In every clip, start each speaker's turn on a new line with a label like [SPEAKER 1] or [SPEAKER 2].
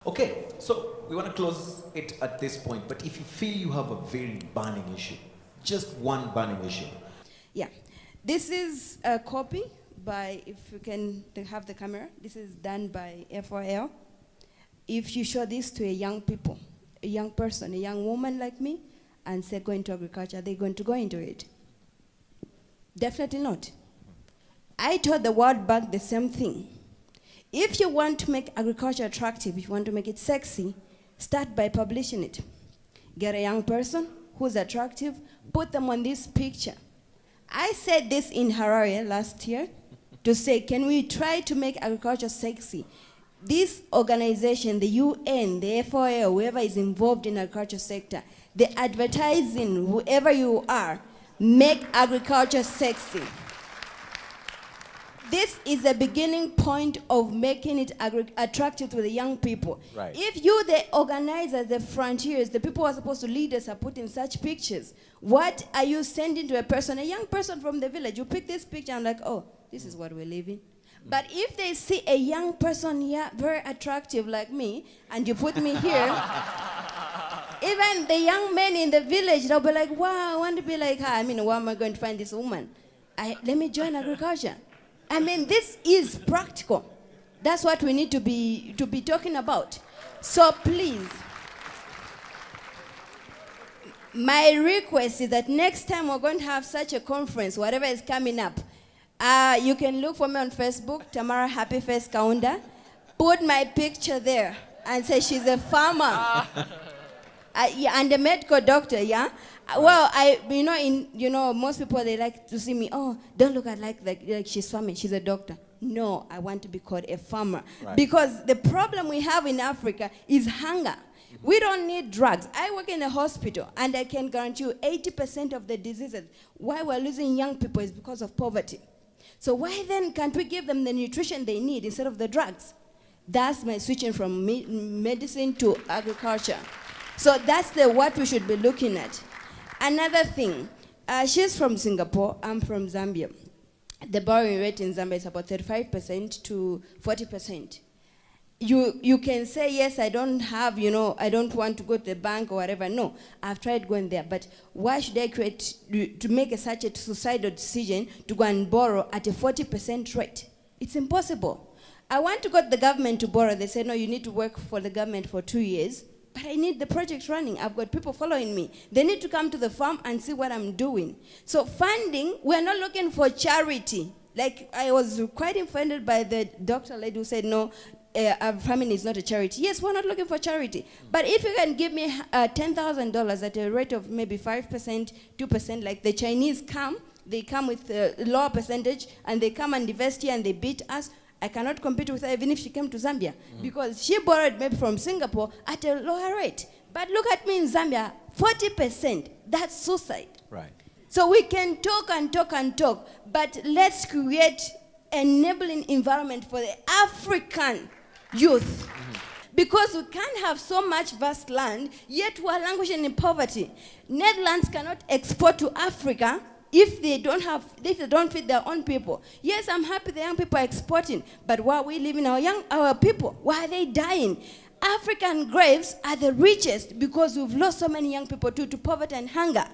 [SPEAKER 1] Okay, so we want to close it at this point, but if you feel you have a very burning issue, just one burning issue.
[SPEAKER 2] Yeah. This is a copy by, if you can have the camera, this is done by FOL. If you show this to a young person, a young woman like me, and say go into agriculture, they're going to go into it? Definitely not. I told the World Bank the same thing. If you want to make agriculture attractive, if you want to make it sexy, start by publishing it. Get a young person who's attractive, put them on this picture. I said this in Harare last year to say, can we try to make agriculture sexy? This organization, the UN, the FOA, whoever is involved in the agriculture sector, the advertising, whoever you are, make agriculture sexy. This is the beginning point of making it attractive to the young people.
[SPEAKER 1] Right.
[SPEAKER 2] If you, the organizers, the frontiers, the people who are supposed to lead us are putting such pictures, what are you sending to a person, a young person from the village? You pick this picture and like, oh, this is what we're living. But if they see a young person here, very attractive like me, and you put me here, even the young men in the village, they'll be like, wow, I want to be like her. I mean, where am I going to find this woman? Let me join agriculture. I mean, this is practical. That's what we need to be talking about. So please, my request is that next time we're going to have such a conference, whatever is coming up, you can look for me on Facebook, Tamara Happy Face Kaunda. Put my picture there and say she's a farmer. Yeah, and a medical doctor, yeah? Well, most people, they like to see me, oh, don't look at like she's farming, she's a doctor. No, I want to be called a farmer. Right. Because the problem we have in Africa is hunger. We don't need drugs. I work in a hospital, and I can guarantee you 80% of the diseases, why we're losing young people is because of poverty. So why then can't we give them the nutrition they need instead of the drugs? That's my switching from medicine to agriculture. So that's what we should be looking at. Another thing, she's from Singapore, I'm from Zambia. The borrowing rate in Zambia is about 35% to 40%. You can say, yes, I don't have, I don't want to go to the bank or whatever. No, I've tried going there. But why should I to make such a suicidal decision to go and borrow at a 40% rate? It's impossible. I want to go to the government to borrow. They say, no, you need to work for the government for 2 years. But I need the project running. I've got people following me. They need to come to the farm and see what I'm doing. So funding, we're not looking for charity. Like, I was quite offended by the doctor lady who said, no, farming is not a charity. Yes, we're not looking for charity. But if you can give me $10,000 at a rate of maybe 5%, 2%, like the Chinese come, they come with a lower percentage, and they come and invest here and they beat us, I cannot compete with her even if she came to Zambia, because she borrowed maybe from Singapore at a lower rate. But look at me in Zambia, 40%, that's suicide.
[SPEAKER 1] Right.
[SPEAKER 2] So we can talk and talk and talk, but let's create an enabling environment for the African youth. Because we can't have so much vast land, yet we are languishing in poverty. Netherlands cannot export to Africa if they don't feed their own people. Yes, I'm happy the young people are exporting, but why are we leaving our people? Why are they dying? African graves are the richest because we've lost so many young people to poverty and hunger.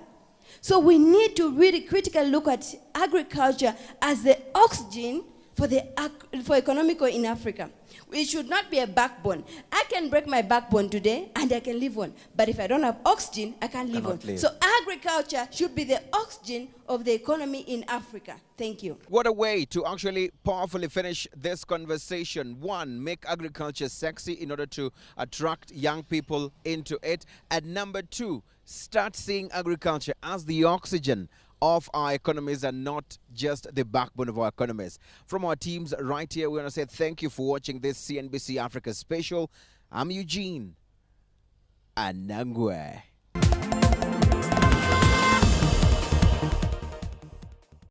[SPEAKER 2] So we need to really critically look at agriculture as the oxygen for economical in Africa. It should not be a backbone. I can break my backbone today and I can live on. But if I don't have oxygen, I can't live on. So agriculture should be the oxygen of the economy in Africa. Thank you.
[SPEAKER 3] What a way to actually powerfully finish this conversation. One, make agriculture sexy in order to attract young people into it. And number two, start seeing agriculture as the oxygen of our economies and not just the backbone of our economies. From our teams right here, we want to say thank you for watching this CNBC Africa special. I'm Eugene Anangwe.